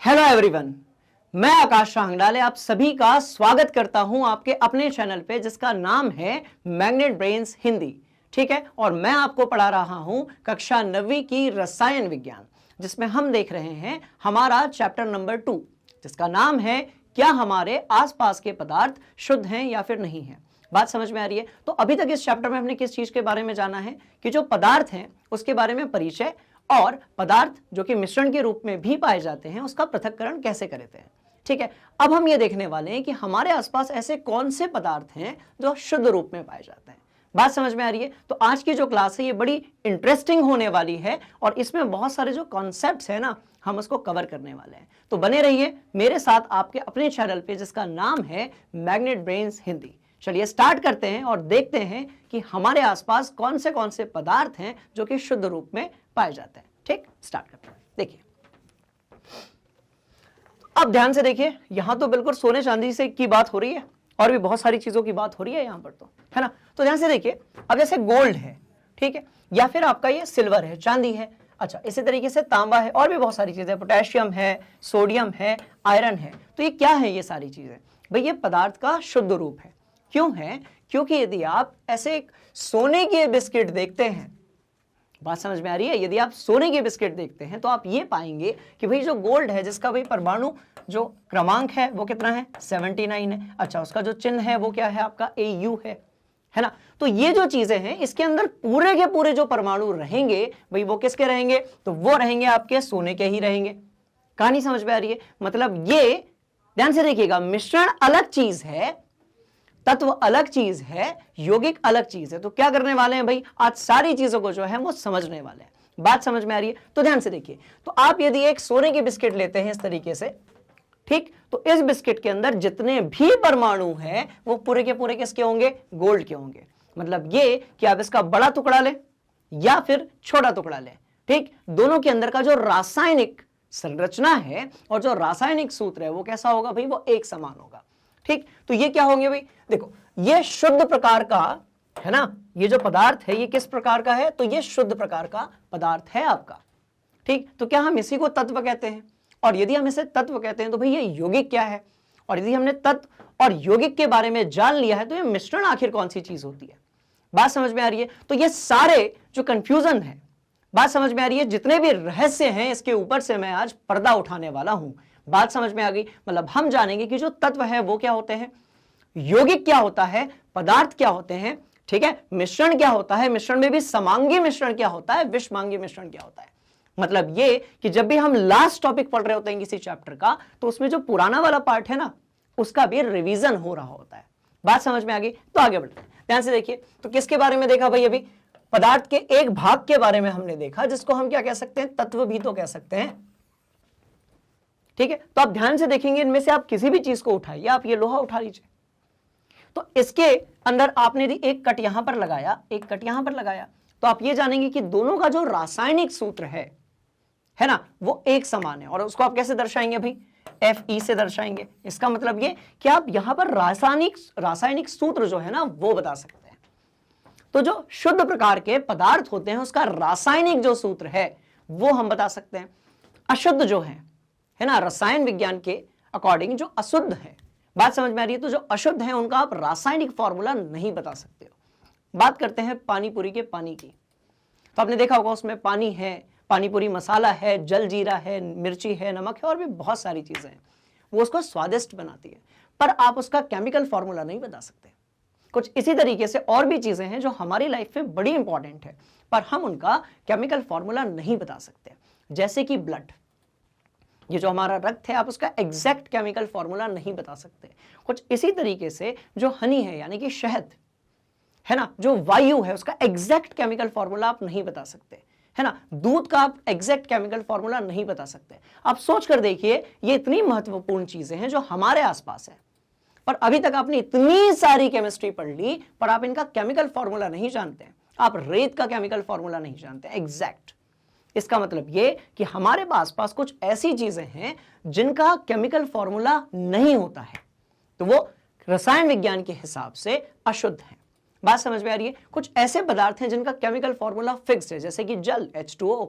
Hello everyone, मैं आकाश रांगडाले आप सभी का स्वागत करता हूं आपके अपने चैनल पे जिसका नाम है मैग्नेट ब्रेन्स हिंदी। ठीक है, और मैं आपको पढ़ा रहा हूं कक्षा 9वीं की रसायन विज्ञान, जिसमें हम देख रहे हैं हमारा चैप्टर नंबर 2 जिसका नाम है क्या हमारे आसपास के पदार्थ शुद्ध हैं या फिर नहीं है। बात समझ में आ रही है? तो अभी तक इस चैप्टर में हमने किस चीज के बारे में जाना है कि जो पदार्थ हैं उसके बारे में परिचय और पदार्थ जो कि मिश्रण के रूप में भी पाए जाते हैं उसका पृथक्करण कैसे करते हैं। ठीक है, अब हम ये देखने वाले हैं कि हमारे आसपास ऐसे कौन से पदार्थ हैं जो शुद्ध रूप में पाए जाते हैं। बात समझ में आ रही है? तो आज की जो क्लास है ये बड़ी इंटरेस्टिंग होने वाली है और इसमें बहुत सारे जो कॉन्सेप्ट्स हैं ना हम उसको कवर करने वाले हैं। तो बने रहिए मेरे साथ आपके अपने चैनल पे जिसका नाम है मैग्नेट ब्रेन्स हिंदी। चलिए स्टार्ट करते हैं और देखते हैं कि हमारे आसपास कौन से पदार्थ हैं जो कि शुद्ध रूप में पाए जाते हैं। ठीक, स्टार्ट करते हैं। देखिए, अब ध्यान से देखिए, यहां तो बिल्कुल सोने चांदी से की बात हो रही है और भी बहुत सारी चीजों की बात हो रही है यहां पर, तो है ना। तो ध्यान से देखिए, अब जैसे गोल्ड है, ठीक है, या फिर आपका ये सिल्वर है, चांदी है, अच्छा इसी तरीके से तांबा है और भी बहुत सारी चीजें, पोटेशियम है, सोडियम है, आयरन है। तो ये क्या है? ये सारी चीजें भाई ये पदार्थ का शुद्ध रूप है। क्यों है? क्योंकि यदि आप ऐसे सोने के बिस्किट देखते हैं, बात समझ में आ रही है, यदि आप सोने के बिस्किट देखते हैं तो आप ये पाएंगे कि भाई जो गोल्ड है जिसका भाई परमाणु जो क्रमांक है वो कितना है? 79 है। अच्छा, उसका जो चिन्ह है वो क्या है? आपका AU है ना। तो ये जो चीजें हैं इसके अंदर पूरे के पूरे जो परमाणु रहेंगे भाई वो किसके रहेंगे? तो वो रहेंगे आपके सोने के ही रहेंगे। कहानी समझ में आ रही है? मतलब ये ध्यान से देखिएगा, मिश्रण अलग चीज है, तत्व अलग चीज है, यौगिक अलग चीज है। तो क्या करने वाले हैं भाई? आज सारी चीजों को जो है वो समझने वाले हैं। बात समझ में आ रही है? तो ध्यान से देखिए, तो आप यदि एक सोने की बिस्किट लेते हैं इस तरीके से, ठीक, तो इस बिस्किट के अंदर जितने भी परमाणु हैं वो पूरे के पूरे किसके होंगे? गोल्ड के होंगे। मतलब ये कि आप इसका बड़ा टुकड़ा लें या फिर छोटा टुकड़ा लें, ठीक, दोनों के अंदर का जो रासायनिक संरचना है और जो रासायनिक सूत्र है वो कैसा होगा भाई? वो एक समान होगा। ठीक, तो ये क्या होंगे भाई? देखो, ये शुद्ध प्रकार का है ना, ये जो पदार्थ है ये किस प्रकार का है? तो ये शुद्ध प्रकार का पदार्थ है आपका। ठीक, तो क्या हम इसी को तत्व कहते हैं? और यदि हम इसे तत्व कहते हैं तो भाई ये यौगिक क्या है? और यदि हमने तत्व और यौगिक के बारे में जान लिया है तो ये मिश्रण आखिर कौन सी चीज होती है? बात समझ में आ रही है? तो ये सारे जो कंफ्यूजन है, बात समझ में आ रही है, जितने भी रहस्य हैं इसके ऊपर से मैं आज पर्दा उठाने वाला हूं। बात समझ में आ गई? मतलब हम जानेंगे कि जो तत्व है वो क्या होते हैं, यौगिक क्या होता है, पदार्थ क्या होते हैं, ठीक है, मिश्रण क्या होता है, मिश्रण में भी समांगी मिश्रण क्या होता है, विषमांगी मिश्रण क्या होता है। मतलब ये कि जब भी हम लास्ट टॉपिक पढ़ रहे होते हैं किसी चैप्टर का तो उसमें जो पुराना वाला पार्ट है ना उसका भी रिवीजन हो रहा होता है। बात समझ में आ गई? तो आगे बढ़ते हैं। ध्यान से देखिए, तो किसके बारे में देखा भाई? अभी पदार्थ के एक भाग के बारे में हमने देखा जिसको हम क्या कह सकते हैं? तत्व भी तो कह सकते हैं। ठीक है, तो आप ध्यान से देखेंगे, इनमें से आप किसी भी चीज को उठाइए, आप ये लोहा उठा लीजिए, तो इसके अंदर आपने यदि एक कट यहां पर लगाया, एक कट यहां पर लगाया, तो आप ये जानेंगे कि दोनों का जो रासायनिक सूत्र है ना, वो एक समान है। और उसको आप कैसे दर्शाएंगे भाई? Fe से दर्शाएंगे। इसका मतलब ये कि आप यहां पर रासायनिक सूत्र जो है ना वो बता सकते हैं। तो जो शुद्ध प्रकार के पदार्थ होते हैं उसका रासायनिक जो सूत्र है वो हम बता सकते हैं। अशुद्ध जो है ना, रसायन विज्ञान के अकॉर्डिंग जो अशुद्ध है, बात समझ में आ रही है, तो जो अशुद्ध है उनका आप रासायनिक फॉर्मूला नहीं बता सकते हो। बात करते हैं पानी पूरी के पानी की, तो आपने देखा होगा उसमें पानी है, पानी पूरी मसाला है, जल जीरा है, मिर्ची है, नमक है और भी बहुत सारी चीजें हैं, वो उसको स्वादिष्ट बनाती है, पर आप उसका केमिकल फॉर्मूला नहीं बता सकते। कुछ इसी तरीके से और भी चीजें हैं जो हमारी लाइफ में बड़ी इंपॉर्टेंट है पर हम उनका केमिकल फॉर्मूला नहीं बता सकते। जैसे कि ब्लड, ये जो हमारा रक्त है, आप उसका एग्जैक्ट केमिकल फॉर्मूला नहीं बता सकते। कुछ इसी तरीके से जो हनी है यानी कि शहद है ना, जो वायु है उसका एग्जैक्ट केमिकल फॉर्मूला आप नहीं बता सकते, है ना। दूध का आप एग्जैक्ट केमिकल फॉर्मूला नहीं बता सकते। आप सोच कर देखिए, ये इतनी महत्वपूर्ण चीजें हैं जो हमारे आसपास है, पर अभी तक आपने इतनी सारी केमिस्ट्री पढ़ ली पर आप इनका केमिकल फॉर्मूला नहीं जानते। आप रेत का केमिकल फॉर्मूला नहीं जानते एग्जैक्ट। इसका मतलब ये कि हमारे आसपास कुछ ऐसी चीजें हैं जिनका केमिकल फॉर्मूला नहीं होता है, तो वो रसायन विज्ञान के हिसाब से अशुद्ध है। बात समझ में आ रही है? कुछ ऐसे पदार्थ हैं जिनका केमिकल फॉर्मूला फिक्स्ड है, जैसे कि जल H2O,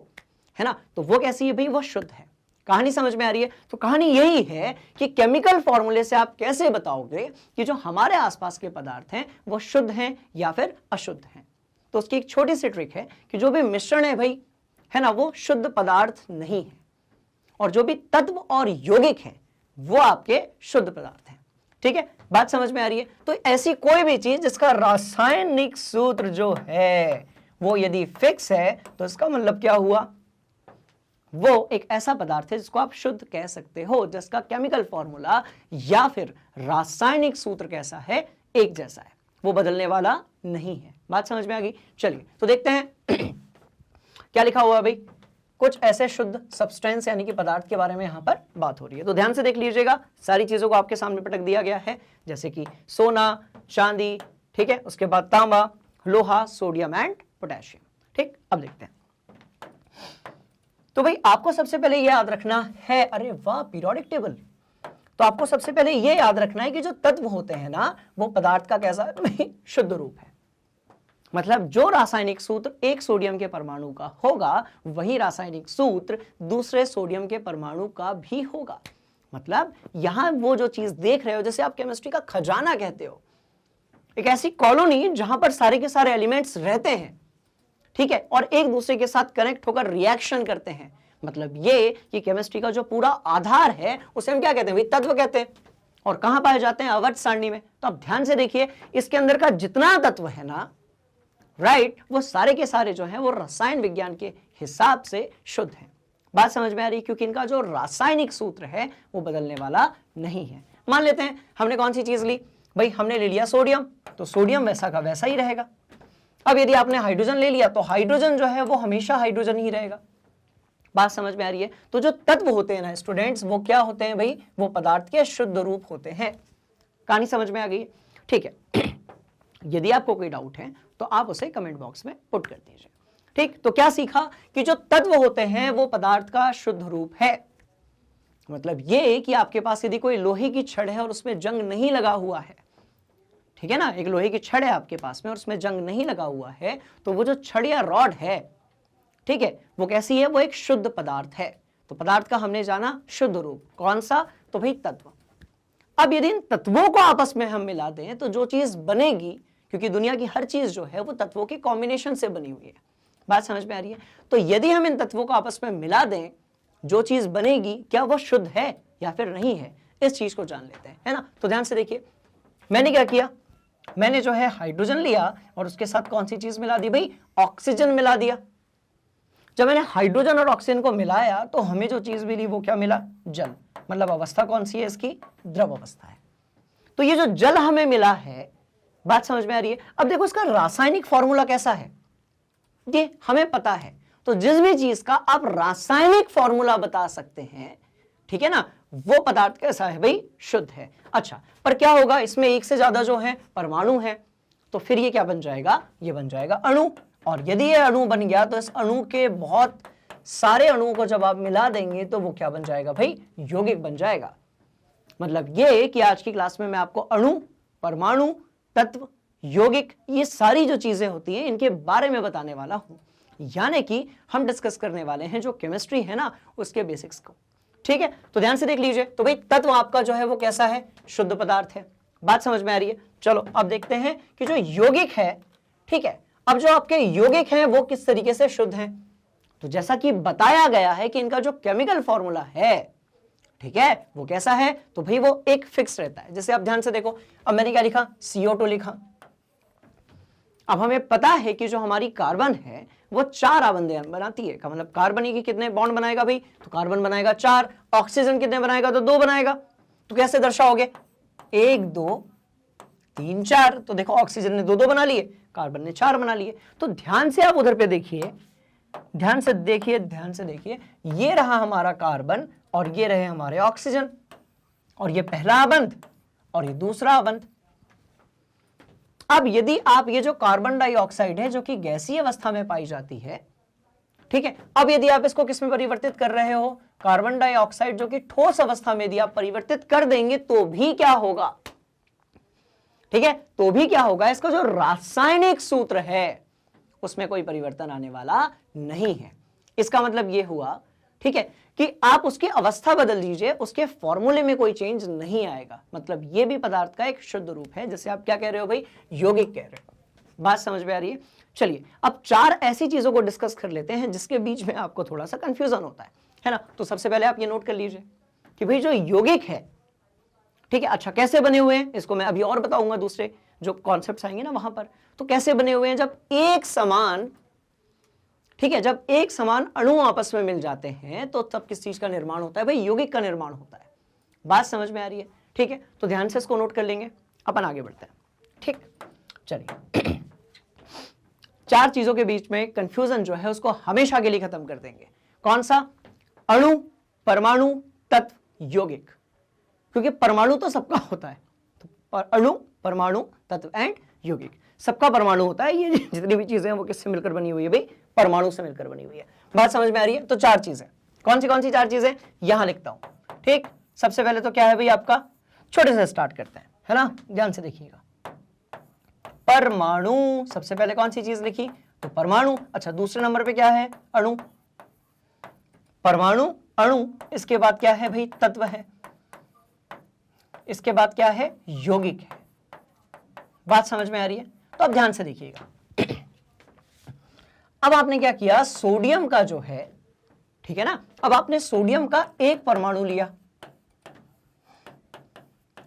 है ना, तो वो कैसी है भाई? वो शुद्ध है। कहानी समझ में आ रही है? तो कहानी यही है कि केमिकल फॉर्मूले से आप कैसे बताओगे कि जो हमारे आसपास के पदार्थ हैं वो शुद्ध हैं या फिर अशुद्ध हैं। तो उसकी एक छोटी सी ट्रिक है कि जो भी मिश्रण है भाई, है ना, वो शुद्ध पदार्थ नहीं है, और जो भी तत्व और यौगिक है वो आपके शुद्ध पदार्थ हैं। ठीक है, बात समझ में आ रही है? तो ऐसी कोई भी चीज जिसका रासायनिक सूत्र जो है वो यदि फिक्स है तो इसका मतलब क्या हुआ, वो एक ऐसा पदार्थ है जिसको आप शुद्ध कह सकते हो, जिसका केमिकल फॉर्मूला या फिर रासायनिक सूत्र कैसा है, एक जैसा है, वो बदलने वाला नहीं है। बात समझ में आ गई? चलिए तो देखते हैं क्या लिखा हुआ है भाई। कुछ ऐसे शुद्ध सब्सटेंस यानी कि पदार्थ के बारे में यहां पर बात हो रही है, तो ध्यान से देख लीजिएगा। सारी चीजों को आपके सामने पटक दिया गया है, जैसे कि सोना, चांदी, ठीक है, उसके बाद तांबा, लोहा, सोडियम एंड पोटेशियम। ठीक, अब देखते हैं। तो भाई आपको सबसे पहले यह याद रखना है, अरे वाह, पीरियोडिक टेबल। तो आपको सबसे पहले यह याद रखना है कि जो तत्व होते हैं ना वो पदार्थ का कैसा है, शुद्ध रूप है। मतलब जो रासायनिक सूत्र एक सोडियम के परमाणु का होगा वही रासायनिक सूत्र दूसरे सोडियम के परमाणु का भी होगा। मतलब यहां वो जो चीज देख रहे हो, जैसे आप केमिस्ट्री का खजाना कहते हो, एक ऐसी कॉलोनी जहां पर सारे के सारे एलिमेंट्स रहते हैं, ठीक है, और एक दूसरे के साथ कनेक्ट होकर रिएक्शन करते हैं। मतलब ये कि केमिस्ट्री का जो पूरा आधार है उसे हम क्या कहते हैं भाई, तत्व कहते हैं। और कहां पाए जाते हैं, आवर्त सारणी में। तो अब ध्यान से देखिए, इसके अंदर का जितना तत्व है ना, राइट, वो सारे के सारे जो हैं वो रसायन विज्ञान के हिसाब से शुद्ध हैं। बात समझ में आ रही है? क्योंकि इनका जो रासायनिक सूत्र है वो बदलने वाला नहीं है। मान लेते हैं हमने कौन सी चीज ली भाई, हमने ले लिया सोडियम, तो सोडियम वैसा का वैसा ही रहेगा। अब यदि आपने हाइड्रोजन ले लिया तो हाइड्रोजन जो है वो हमेशा हाइड्रोजन ही रहेगा। बात समझ में आ रही है? तो जो तत्व होते हैं ना स्टूडेंट्स, वो क्या होते हैं भाई, वो पदार्थ के शुद्ध रूप होते हैं। कहानी समझ में आ गई? ठीक है, यदि आपको कोई डाउट है तो आप उसे कमेंट बॉक्स में पुट कर दीजिए। ठीक, तो क्या सीखा कि जो तत्व होते हैं वो पदार्थ का शुद्ध रूप है। मतलब ये कि आपके पास यदि कोई लोहे की छड़ है और उसमें जंग नहीं लगा हुआ है, ठीक है ना, एक लोहे की छड़ है आपके पास में और उसमें जंग नहीं लगा हुआ है, तो वो जो छड़ या रॉड है, ठीक है, वो कैसी है, वो एक शुद्ध पदार्थ है। तो पदार्थ का हमने जाना शुद्ध रूप, कौन सा, तो भाई तत्व। अब यदि इन तत्वों को आपस में हम मिला दें तो जो चीज बनेगी, क्योंकि दुनिया की हर चीज जो है वो तत्वों के कॉम्बिनेशन से बनी हुई है। बात समझ में आ रही है? तो यदि हम इन तत्वों को आपस में मिला दें, जो चीज बनेगी क्या वो शुद्ध है या फिर नहीं है, इस चीज को जान लेते हैं, है ना। तो ध्यान से देखिए, मैंने क्या किया, मैंने जो है हाइड्रोजन लिया और उसके साथ कौन सी चीज मिला दी भाई, ऑक्सीजन मिला दिया। जब मैंने हाइड्रोजन और ऑक्सीजन को मिलाया तो हमें जो चीज मिली वो क्या मिला, जल। मतलब अवस्था कौन सी है इसकी, द्रव अवस्था है। तो ये जो जल हमें मिला है, बात समझ में आ रही है? अब देखो इसका रासायनिक फॉर्मूला कैसा है, ये हमें पता है। तो जिस भी चीज का आप रासायनिक फॉर्मूला बता सकते हैं, ठीक है ना, वो पदार्थ कैसा है भाई, शुद्ध है। अच्छा, पर क्या होगा, इसमें एक से ज्यादा जो है परमाणु है, तो फिर ये क्या बन जाएगा, ये बन जाएगा अणु। और यदि ये अणु बन गया तो इस अणु के बहुत सारे अणुओं को जब आप मिला देंगे तो वो क्या बन जाएगा भाई, यौगिक बन जाएगा। मतलब ये कि आज की क्लास में मैं आपको अणु, परमाणु, तत्व, यौगिक, ये सारी जो चीजें होती हैं इनके बारे में बताने वाला हूं। यानी कि हम डिस्कस करने वाले हैं जो केमिस्ट्री है ना उसके बेसिक्स को। ठीक है, तो ध्यान से देख लीजिए। तो भाई तत्व आपका जो है वो कैसा है, शुद्ध पदार्थ है। बात समझ में आ रही है? चलो अब देखते हैं कि जो यौगिक है, ठीक है, अब जो आपके यौगिक हैं वो किस तरीके से शुद्ध हैं। तो जैसा कि बताया गया है कि इनका जो केमिकल फॉर्मूला है, ठीक है, वो कैसा है, तो भाई वो एक फिक्स रहता है। जैसे आप ध्यान से देखो, अब मैंने क्या लिखा, CO2 लिखा। अब हमें पता है कि जो हमारी कार्बन है वो 4 आबंध बनाती है। का मतलब कार्बन की कितने बॉन्ड बनाएगा भाई, तो कार्बन बनाएगा 4। ऑक्सीजन कितने बनाएगा, तो 2 बनाएगा। तो कैसे दर्शाओगे, 1 2 3 4। तो देखो ऑक्सीजन ने 2 बना लिए, कार्बन ने 4 बना लिए। तो ध्यान से आप उधर पे देखिए, ध्यान से देखिए, ध्यान से देखिए, ये रहा हमारा कार्बन और ये रहे हमारे ऑक्सीजन, और ये पहला आबंध और ये दूसरा आबंध। अब यदि आप ये जो कार्बन डाइऑक्साइड है जो कि गैसीय अवस्था में पाई जाती है, ठीक है, अब यदि आप इसको किस में परिवर्तित कर रहे हो, कार्बन डाइऑक्साइड जो कि ठोस अवस्था में यदि आप परिवर्तित कर देंगे तो भी क्या होगा, ठीक है, तो भी क्या होगा, इसका जो रासायनिक सूत्र है उसमें कोई परिवर्तन आने वाला नहीं है। इसका मतलब यह हुआ ठीक है, कि आप उसकी अवस्था बदल दीजिए, उसके फॉर्मूले में कोई चेंज नहीं आएगा। मतलब ये भी पदार्थ का एक शुद्ध रूप है, जिसे आप क्या कह रहे हो भाई, यौगिक कह रहे हो। बात समझ में आ रही है? चलिए अब 4 ऐसी चीजों को डिस्कस कर लेते हैं जिसके बीच में आपको थोड़ा सा कंफ्यूजन होता है ना। तो सबसे पहले आप ये नोट कर लीजिए कि भाई जो यौगिक है, ठीक है, अच्छा कैसे बने हुए हैं इसको मैं अभी और बताऊंगा, दूसरे जो कॉन्सेप्ट्स आएंगे ना वहां पर। तो कैसे बने हुए हैं, जब एक समान, ठीक है, जब एक समान अणु आपस में मिल जाते हैं तो तब किस चीज का निर्माण होता है भाई, यौगिक का निर्माण होता है। बात समझ में आ रही है? ठीक है, तो ध्यान से इसको नोट कर लेंगे, अपन आगे बढ़ते हैं। ठीक, चलिए 4 चीजों के बीच में कंफ्यूजन जो है उसको हमेशा के लिए खत्म कर देंगे। कौन सा? अणु, परमाणु, तत्व, यौगिक। क्योंकि परमाणु तो सबका होता है, तो अणु, परमाणु, तत्व एंड यौगिक, सबका परमाणु होता है। ये जितनी भी चीजें हैं वो किससे मिलकर बनी हुई है भाई, परमाणु से मिलकर बनी हुई है। बात समझ में आ रही है? तो 4 चीजें, कौन सी 4 चीजें यहां लिखता हूं। ठीक, सबसे पहले तो क्या है भाई आपका, छोटे से स्टार्ट करते हैं, है ना, ध्यान से देखिएगा। परमाणु, सबसे पहले कौन सी चीज लिखी, तो परमाणु। अच्छा दूसरे नंबर पे क्या है, अणु, परमाणु, अणु। इसके बाद क्या है भाई, तत्व है। इसके बाद क्या है, यौगिक है। बात समझ में आ रही है? तो अब ध्यान से देखिएगा। अब आपने क्या किया, सोडियम का जो है, ठीक है ना, अब आपने सोडियम का एक परमाणु लिया।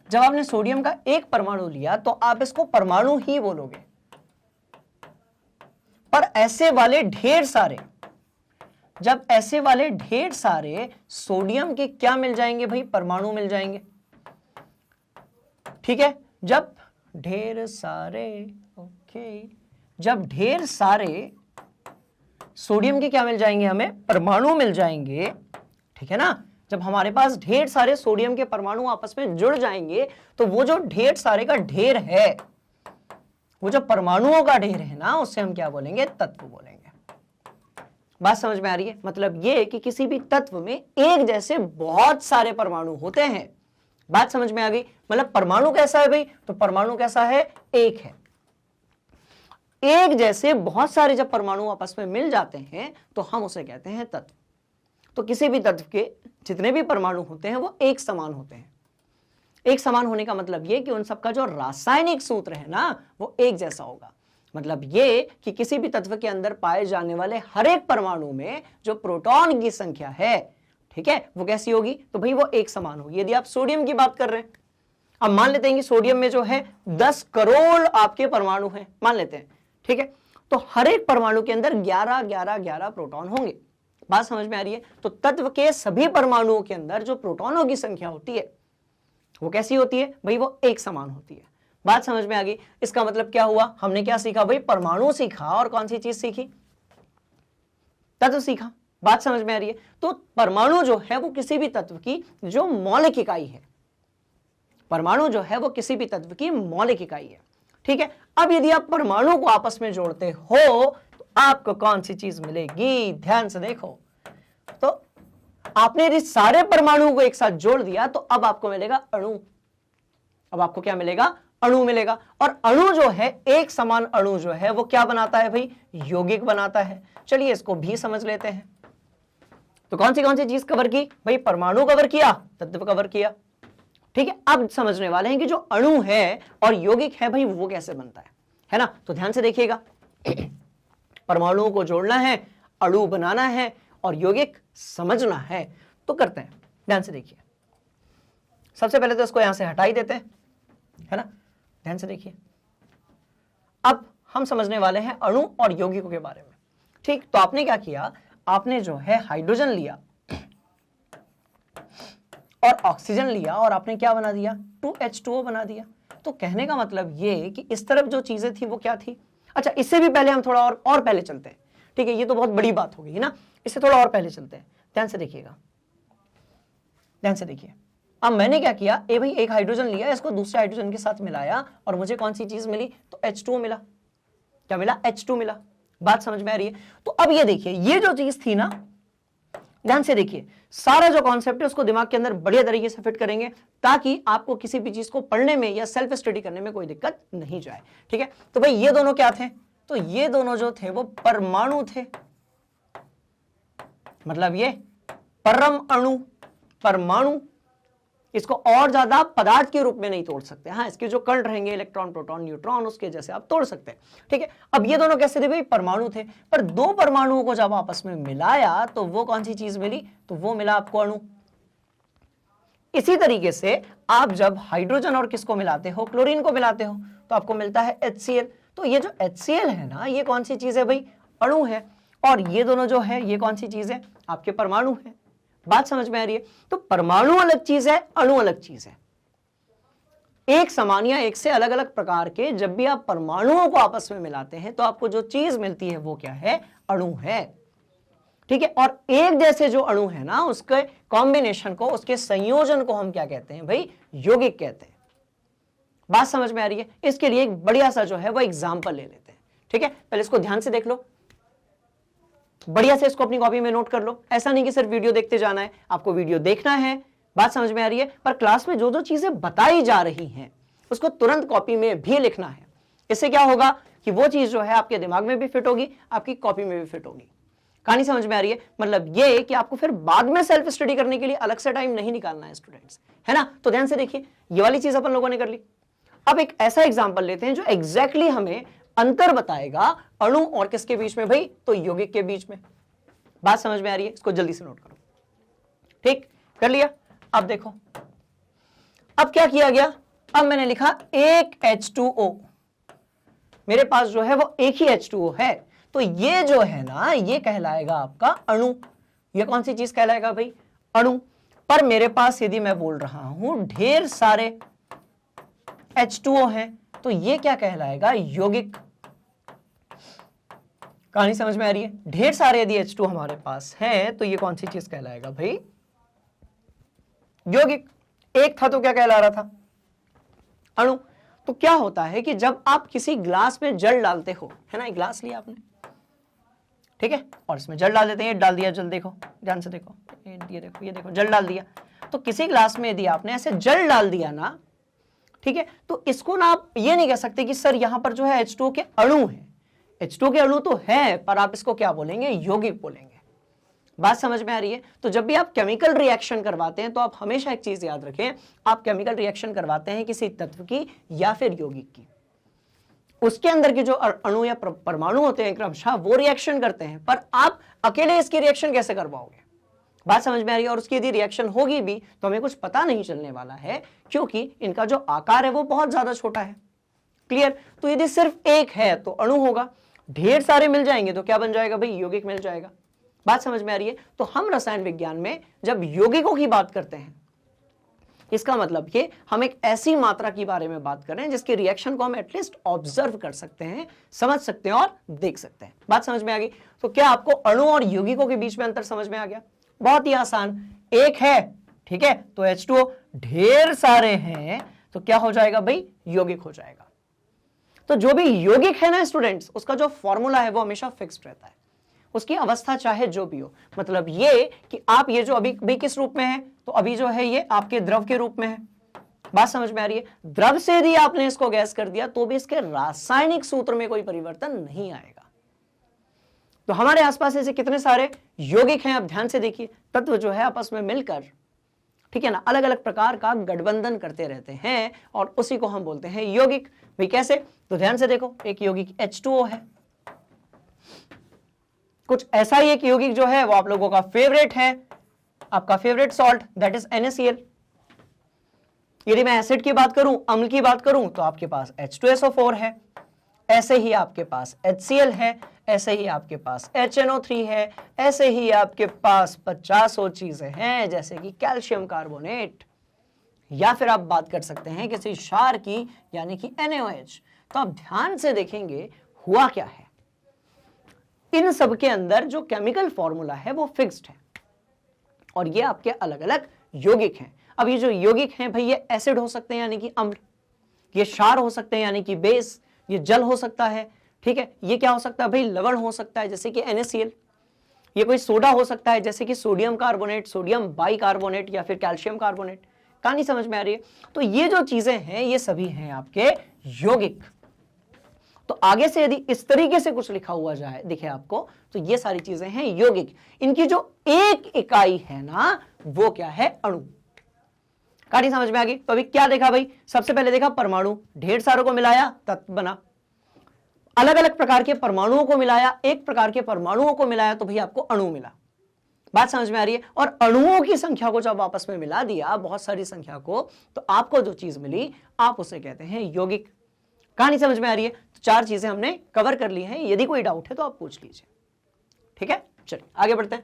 जब आपने सोडियम का एक परमाणु लिया तो आप इसको परमाणु ही बोलोगे, पर ऐसे वाले ढेर सारे, जब ऐसे वाले ढेर सारे सोडियम के क्या मिल जाएंगे भाई, परमाणु मिल जाएंगे। ठीक है, जब ढेर सारे, ओके, जब ढेर सारे सोडियम के क्या मिल जाएंगे, हमें परमाणु मिल जाएंगे, ठीक है ना। जब हमारे पास ढेर सारे सोडियम के परमाणु आपस में जुड़ जाएंगे तो वो जो ढेर सारे का ढेर है, वो जो परमाणुओं का ढेर है ना, उससे हम क्या बोलेंगे, तत्व बोलेंगे। बात समझ में आ रही है? मतलब ये कि किसी भी तत्व में एक जैसे बहुत सारे परमाणु होते हैं। बात समझ में आ गई? मतलब परमाणु कैसा है भाई, तो परमाणु कैसा है, एक है। एक जैसे बहुत सारे जब परमाणु आपस में मिल जाते हैं तो हम उसे कहते हैं तत्व। तो किसी भी तत्व के जितने भी परमाणु होते हैं वो एक समान होते हैं। एक समान होने का मतलब ये कि उन सबका जो रासायनिक सूत्र है ना वो एक जैसा होगा। मतलब ये कि किसी भी तत्व के अंदर पाए जाने वाले हर एक परमाणु में जो प्रोटॉन की संख्या है, ठीक है, वो कैसी होगी, तो भाई वो एक समान होगी। यदि आप सोडियम की बात कर रहे हैं, अब मान लेते हैं कि सोडियम में जो है 10 करोड़ आपके परमाणु हैं, मान लेते हैं, ठीक है, तो हर एक परमाणु के अंदर 11 प्रोटॉन होंगे। बात समझ में आ रही है? तो तत्व के सभी परमाणुओं के अंदर जो प्रोटॉनों की संख्या होती है वो कैसी होती है भाई, वो एक समान होती है। बात समझ में आ गई? इसका मतलब क्या हुआ, हमने क्या सीखा भाई, परमाणु सीखा और कौन सी चीज सीखी, तत्व सीखा। बात समझ में आ रही है? तो परमाणु जो है वो किसी भी तत्व की जो मौलिक इकाई है, परमाणु जो है वो किसी भी तत्व की मौलिक इकाई है। ठीक है, अब यदि आप परमाणु को आपस में जोड़ते हो तो आपको कौन सी चीज मिलेगी, ध्यान से देखो। तो आपने यदि सारे परमाणुओं को एक साथ जोड़ दिया तो अब आपको मिलेगा अणु। अब आपको क्या मिलेगा, अणु मिलेगा। और अणु जो है, एक समान अणु जो है वो क्या बनाता है भाई, यौगिक बनाता है। चलिए इसको भी समझ लेते हैं। तो कौन सी चीज कवर की भाई, परमाणु कवर किया, तत्व कवर किया। ठीक है, अब समझने वाले हैं कि जो अणु है और यौगिक है भाई वो कैसे बनता है ना। तो ध्यान से देखिएगा, परमाणुओं को जोड़ना है, अणु बनाना है और यौगिक समझना है। तो करते हैं, ध्यान से देखिए। सबसे पहले तो इसको यहां से हटा ही देते हैं, है ना। ध्यान से देखिए, अब हम समझने वाले हैं अणु और यौगिकों के बारे में। ठीक, तो आपने क्या किया, आपने जो है हाइड्रोजन लिया और ऑक्सीजन लिया और आपने क्या बना दिया, 2H2O बना दिया। तो कहने का मतलब ये कि इस तरफ जो चीजें थी वो क्या थी। अच्छा, इससे भी पहले हम थोड़ा और पहले चलते हैं। ठीक है, ये तो बहुत बड़ी बात हो गई ना, इससे थोड़ा और पहले चलते हैं। ध्यान से देखिएगा, ध्यान से देखिए। अब मैंने क्या किया, भाई एक हाइड्रोजन लिया, इसको दूसरे हाइड्रोजन के साथ मिलाया और मुझे कौन सी चीज मिली, तो H2O मिला। क्या मिला, H2 मिला। बात समझ में आ रही है? तो अब ये देखिए, ये जो चीज थी ना, ध्यान से देखिए, सारा जो कॉन्सेप्ट है उसको दिमाग के अंदर बढ़िया तरीके से फिट करेंगे ताकि आपको किसी भी चीज को पढ़ने में या सेल्फ स्टडी करने में कोई दिक्कत नहीं जाए। ठीक है, तो भाई ये दोनों क्या थे, तो ये दोनों जो थे वो परमाणु थे। मतलब ये परम अणु, परमाणु, इसको और ज्यादा पदार्थ के रूप में नहीं तोड़ सकते। हाँ, इसके जो कण रहेंगे इलेक्ट्रॉन, प्रोटॉन, न्यूट्रॉन, उसके जैसे आप तोड़ सकते हैं। ठीक है, अब ये दोनों कैसे थे भाई? परमाणु थे, पर दो परमाणुओं को जब आपस में मिलाया तो वो कौन सी चीज मिली? तो वो मिला आपको अणु। इसी तरीके से आप जब हाइड्रोजन और किसको मिलाते हो? क्लोरीन को मिलाते हो, तो आपको मिलता है HCl। तो ये जो HCl है ना, ये कौन सी चीज है भाई? अणु है। और ये दोनों जो है ये कौन सी चीज है? आपके परमाणु है। बात समझ में आ रही है? तो परमाणु अलग चीज है, अणु अलग चीज है। एक समान या एक से अलग अलग प्रकार के जब भी आप परमाणुओं को आपस में मिलाते हैं तो आपको जो चीज मिलती है वो क्या है? अणु है। ठीक है, और एक जैसे जो अणु है ना, उसके कॉम्बिनेशन को, उसके संयोजन को हम क्या कहते हैं भाई? यौगिक कहते हैं। बात समझ में आ रही है? इसके लिए एक बढ़िया सा जो है वो एग्जाम्पल ले लेते हैं। ठीक है, पहले इसको ध्यान से देख लो, बढ़िया से इसको अपनी कॉपी में नोट कर लो। ऐसा नहीं कि सिर्फ वीडियो देखते जाना है, आपको वीडियो देखना है। बात समझ में आ रही है? पर क्लास में जो जो चीजें बताई जा रही हैं उसको तुरंत कॉपी में भी लिखना है। इससे क्या होगा कि वो चीज जो है आपके दिमाग में भी फिट होगी, आपकी कॉपी में भी फिट होगी। कहानी समझ में आ रही है? मतलब ये कि आपको फिर बाद में सेल्फ स्टडी करने के लिए अलग से टाइम नहीं निकालना है स्टूडेंट्स, है ना? तो ध्यान से देखिए, ये वाली चीज अपन लोगों ने कर ली। अब एक ऐसा एग्जांपल लेते हैं जो एग्जैक्टली हमें अंतर बताएगा अणु और किसके बीच में भाई? तो यौगिक के बीच में। बात समझ में आ रही है? इसको जल्दी से नोट करो। ठीक, कर लिया? अब देखो, अब क्या किया गया? अब मैंने लिखा एक H2O, मेरे पास जो है वो एक ही H2O है, तो ये जो है ना, ये कहलाएगा आपका अणु। ये कौन सी चीज कहलाएगा भाई? अणु। पर मेरे पास यदि मैं बोल रहा हूं ढेर सारे H2O हैं, तो ये क्या कहलाएगा? यौगिक। कहानी समझ में आ रही है? ढेर सारे यदि H2 हमारे पास है तो ये कौन सी चीज कहलाएगा भाई? यौगिक। एक था तो क्या कहला रहा था? अणु। तो क्या होता है कि जब आप किसी ग्लास में जल डालते हो, है ना, एक ग्लास लिया आपने, ठीक है, और इसमें जल डाल देते हैं, डाल दिया जल, देखो ध्यान से देखो, ये देखो जल डाल दिया। तो किसी ग्लास में यदि आपने ऐसे जल डाल दिया ना, ठीक है, तो इसको ना आप ये नहीं कह सकते कि सर यहां पर जो है H2O के अणु हैं। H2O के अणु तो है, पर आप इसको क्या बोलेंगे? यौगिक बोलेंगे। बात समझ में आ रही है? तो जब भी आप केमिकल रिएक्शन करवाते हैं तो आप हमेशा एक चीज याद रखें, आप केमिकल रिएक्शन करवाते हैं किसी तत्व की या फिर यौगिक की, उसके अंदर के जो अणु या परमाणु होते हैं क्रमशः वो रिएक्शन करते हैं, पर आप अकेले इसकी रिएक्शन कैसे करवाओगे? बात समझ में आ रही है? और उसकी यदि रिएक्शन होगी भी तो हमें कुछ पता नहीं चलने वाला है, क्योंकि इनका जो आकार है वो बहुत ज्यादा छोटा है। क्लियर? तो यदि सिर्फ एक है तो अणु होगा, ढेर सारे मिल जाएंगे तो क्या बन जाएगा भाई? यौगिक मिल जाएगा। बात समझ में आ रही है? तो हम रसायन विज्ञान में जब यौगिकों की बात करते हैं, इसका मतलब ये हम एक ऐसी मात्रा के बारे में बात कर रहे हैं जिसके रिएक्शन को हम एटलीस्ट ऑब्जर्व कर सकते हैं, समझ सकते हैं और देख सकते हैं। बात समझ में आ गई? तो क्या आपको अणु और यौगिकों के बीच में अंतर समझ में आ गया? बहुत ही आसान, एक है, ठीक है, तो H2O, ढेर सारे हैं तो क्या हो जाएगा भाई? यौगिक हो जाएगा। तो जो भी यौगिक है ना स्टूडेंट्स, उसका जो फॉर्मूला है वो हमेशा फिक्स्ड रहता है, उसकी अवस्था चाहे जो भी हो। मतलब ये कि आप ये जो अभी भी किस रूप में है, तो अभी जो है ये आपके द्रव के रूप में है। बात समझ में आ रही है? द्रव से यदि आपने इसको गैस कर दिया तो भी इसके रासायनिक सूत्र में कोई परिवर्तन नहीं आएगा। तो हमारे आसपास ऐसे कितने सारे यौगिक हैं, अब ध्यान से देखिए, तत्व जो है आपस में मिलकर, ठीक है ना, अलग अलग प्रकार का गठबंधन करते रहते हैं और उसी को हम बोलते हैं यौगिक। भाई कैसे? तो ध्यान से देखो, एक यौगिक H2O है, कुछ ऐसा ही एक यौगिक जो है वो आप लोगों का फेवरेट है, आपका favourite salt, that is NaCl। यदि मैं एसिड की बात करूं, अम्ल की बात करूं, तो आपके पास H2SO4 है, ऐसे ही आपके पास HCl है, ऐसे ही आपके पास HNO3 है, ऐसे ही आपके पास 50 चीजें हैं, जैसे कि कैल्शियम कार्बोनेट, या फिर आप बात कर सकते हैं किसी क्षार की, यानी कि NaOH। तो आप ध्यान से देखेंगे हुआ क्या है, इन सब के अंदर जो केमिकल फॉर्मूला है वो फिक्स्ड है और ये आपके अलग अलग यौगिक हैं। अब ये जो यौगिक हैं भाई, ये एसिड हो सकते हैं यानी कि अम्ल, ये क्षार हो सकते हैं यानी कि बेस, ये जल हो सकता है, ठीक है, ये क्या हो सकता है भाई? लवण हो सकता है जैसे कि NaCl, ये कोई सोडा हो सकता है जैसे कि सोडियम कार्बोनेट, सोडियम बाइकार्बोनेट या फिर कैल्शियम कार्बोनेट। कहानी समझ में आ रही है? तो ये जो चीजें हैं ये सभी हैं आपके यौगिक। तो आगे से यदि इस तरीके से कुछ लिखा हुआ जाए दिखे आपको, तो ये सारी चीजें हैं यौगिक। इनकी जो एक इकाई है ना, वो क्या है? अणु। कहानी समझ में आ गई? तो अभी क्या देखा भाई? सबसे पहले देखा परमाणु, ढेर सारों को मिलाया तत्व बना। अलग अलग प्रकार के परमाणुओं को मिलाया, एक प्रकार के परमाणुओं को मिलाया तो भाई आपको अणु मिला। बात समझ में आ रही है? और अणुओं की संख्या को जब आपस में मिला दिया, बहुत सारी संख्या को, तो आपको जो चीज मिली आप उसे कहते हैं यौगिक। कहानी समझ में आ रही है? तो 4 चीजें हमने कवर कर ली हैं। यदि कोई डाउट है तो आप पूछ लीजिए। ठीक है, चलिए आगे बढ़ते हैं।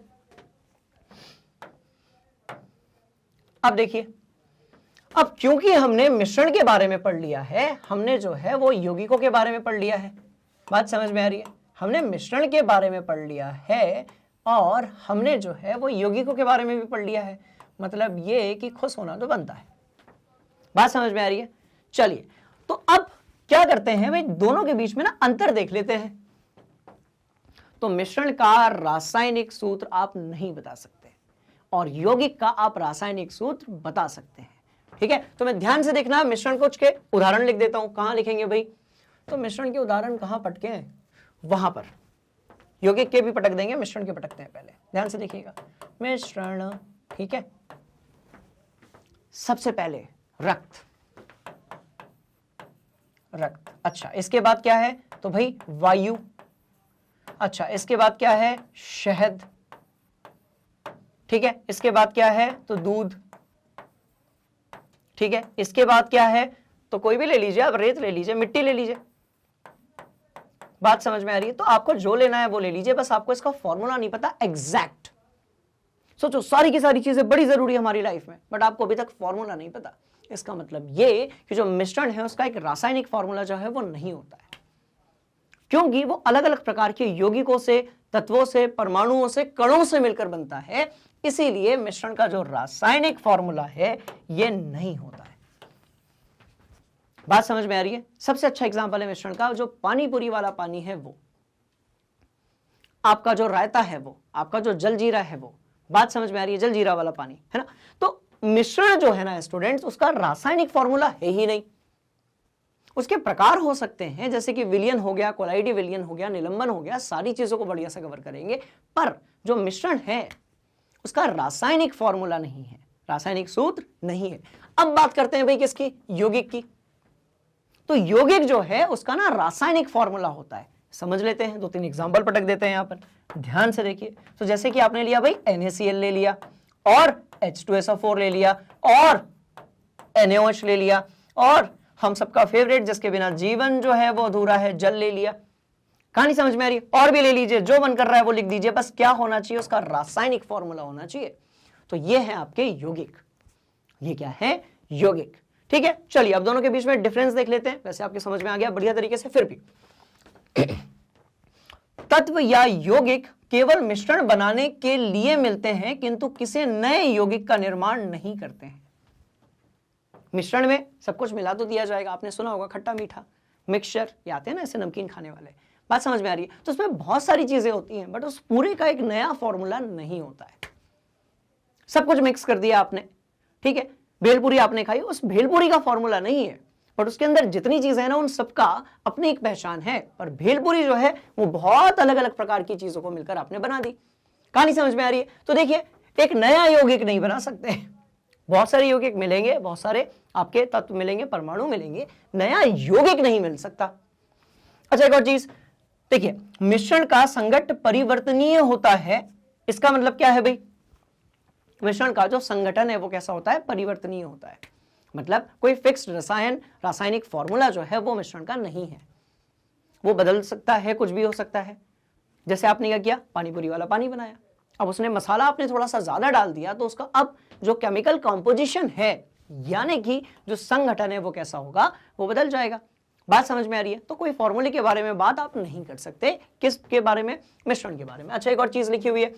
अब देखिए, अब क्योंकि हमने मिश्रण के बारे में पढ़ लिया है, हमने जो है वो यौगिकों के बारे में पढ़ लिया है। बात समझ में आ रही है? हमने मिश्रण के बारे में पढ़ लिया है और हमने जो है वो यौगिकों के बारे में भी पढ़ लिया है। मतलब ये कि खुश होना तो बनता है। बात समझ में आ रही है? चलिए, तो अब क्या करते हैं भाई, दोनों के बीच में ना अंतर देख लेते हैं। तो मिश्रण का रासायनिक सूत्र आप नहीं बता सकते और यौगिक का आप रासायनिक सूत्र बता सकते हैं। ठीक है, तो मैं ध्यान से देखना, मिश्रण कुछ के उदाहरण लिख देता हूं। कहां लिखेंगे भाई? तो मिश्रण के उदाहरण कहां पटके हैं? वहां पर। यौगिक के भी पटक देंगे, मिश्रण के पटकते हैं पहले। ध्यान से देखिएगा, मिश्रण। ठीक है, सबसे पहले रक्त। रक्त, अच्छा, इसके बाद क्या है? तो भाई वायु। अच्छा, इसके बाद क्या है? शहद। ठीक है, इसके बाद क्या है? तो दूध। ठीक है, इसके बाद क्या है? तो कोई भी ले लीजिए, आप रेत ले लीजिए, मिट्टी ले लीजिए। बात समझ में आ रही है? तो आपको जो लेना है वो ले लीजिए, बस आपको इसका फॉर्मूला नहीं पता एग्जैक्ट। सोचो, सारी की सारी चीजें बड़ी जरूरी है हमारी लाइफ में, बट आपको अभी तक फॉर्मूला नहीं पता। इसका मतलब ये कि जो मिश्रण है उसका एक रासायनिक फॉर्मूला जो है वो नहीं होता है, क्योंकि वो अलग अलग प्रकार के यौगिकों से, तत्वों से, परमाणुओं से, कणों से मिलकर बनता है। इसीलिए मिश्रण का जो रासायनिक फॉर्मूला है ये नहीं होता है। बात समझ में आ रही है? सबसे अच्छा एग्जांपल है मिश्रण का जो पानी पूरी वाला पानी है, वो आपका जो रायता है, वो आपका जो जलजीरा है, वो। बात समझ में आ रही है? जलजीरा वाला पानी है ना। तो मिश्रण जो है ना स्टूडेंट्स, उसका रासायनिक फॉर्मूला है ही नहीं। उसके प्रकार हो सकते हैं, जैसे कि विलयन हो गया, कोलाइडी विलयन हो गया, निलंबन हो गया, सारी चीजों को बढ़िया से कवर करेंगे, पर जो मिश्रण है उसका रासायनिक फॉर्मूला नहीं है, रासायनिक सूत्र नहीं है। अब बात करते हैं भाई किसकी? यौगिक की। तो यौगिक जो है उसका ना रासायनिक फॉर्मूला होता है। समझ लेते हैं, 2-3 एग्जांपल पटक देते हैं यहां पर, ध्यान से देखिए। तो जैसे कि आपने लिया भाई NaCl ले लिया और H2SO4 ले लिया और NaOH ले लिया, और हम सबका फेवरेट जिसके बिना जीवन जो है वो अधूरा है, जल ले लिया। कहानी समझ में आ रही है? और भी ले लीजिए, जो मन कर रहा है वो लिख दीजिए, बस क्या होना चाहिए? उसका रासायनिक फॉर्मूला होना चाहिए। तो ये है आपके यौगिक। ये क्या है? यौगिक। ठीक है, चलिए अब दोनों के बीच में डिफरेंस देख लेते हैं। वैसे आपके समझ में आ गया बढ़िया तरीके से, फिर भी तत्व या यौगिक केवल मिश्रण बनाने के लिए मिलते हैं, किंतु किसी नए यौगिक का निर्माण नहीं करते हैं। मिश्रण में सब कुछ मिला तो दिया जाएगा, आपने सुना होगा खट्टा मीठा मिक्सचर, ये आते हैं ना ऐसे नमकीन खाने वाले। बात समझ में आ रही है? तो उसमें बहुत सारी चीजें होती हैं, बट उस पूरे का एक नया फॉर्मूला नहीं होता है। सब कुछ मिक्स कर दिया आपने, ठीक है, भेलपूरी आपने खाई, उस भेलपूरी का फॉर्मूला नहीं है, बट उसके अंदर जितनी चीजें हैं ना उन सबका अपनी एक पहचान है। पर भेलपूरी जो है वो बहुत अलग अलग प्रकार की चीजों को मिलकर आपने बना दी। कहानी समझ में आ रही है? तो देखिए, एक नया यौगिक नहीं बना सकते, बहुत सारे यौगिक मिलेंगे, बहुत सारे आपके तत्व मिलेंगे, परमाणु मिलेंगे, नया यौगिक नहीं मिल सकता। अच्छा, एक और चीज देखिए, मिश्रण का संघट्ट परिवर्तनीय होता है। इसका मतलब क्या है भाई? मिश्रण का जो संगठन है वो कैसा होता है? परिवर्तनीय होता है। मतलब कोई फिक्स्ड रासायनिक फॉर्मूला जो है वो मिश्रण का नहीं है, वो बदल सकता है, कुछ भी हो सकता है। जैसे आपने क्या किया? पानीपुरी वाला पानी बनाया, अब उसने मसाला आपने थोड़ा सा ज्यादा डाल दिया, तो उसका अब जो केमिकल कॉम्पोजिशन है, यानी कि जो संगठन है वो कैसा होगा? वो बदल जाएगा। बात समझ में आ रही है? तो कोई फॉर्मूले के बारे में बात आप नहीं कर सकते। किसके बारे में? मिश्रण के बारे में। अच्छा, एक और चीज लिखी हुई है,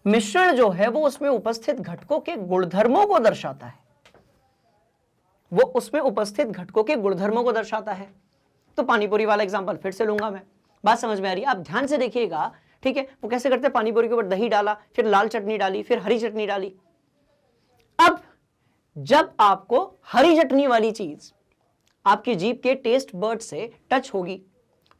मिश्रण जो है वो उसमें उपस्थित घटकों के गुणधर्मों को दर्शाता है। वो उसमें उपस्थित घटकों के गुणधर्मों को दर्शाता है। तो पानीपुरी वाला एग्जांपल फिर से लूंगा मैं। बात समझ में आ रही है? आप ध्यान से देखिएगा, ठीक है। वो कैसे करते हैं? पानीपुरी के ऊपर दही डाला, फिर लाल चटनी डाली, फिर हरी चटनी डाली। अब जब आपको हरी चटनी वाली चीज आपकी जीभ के टेस्ट बर्ड से टच होगी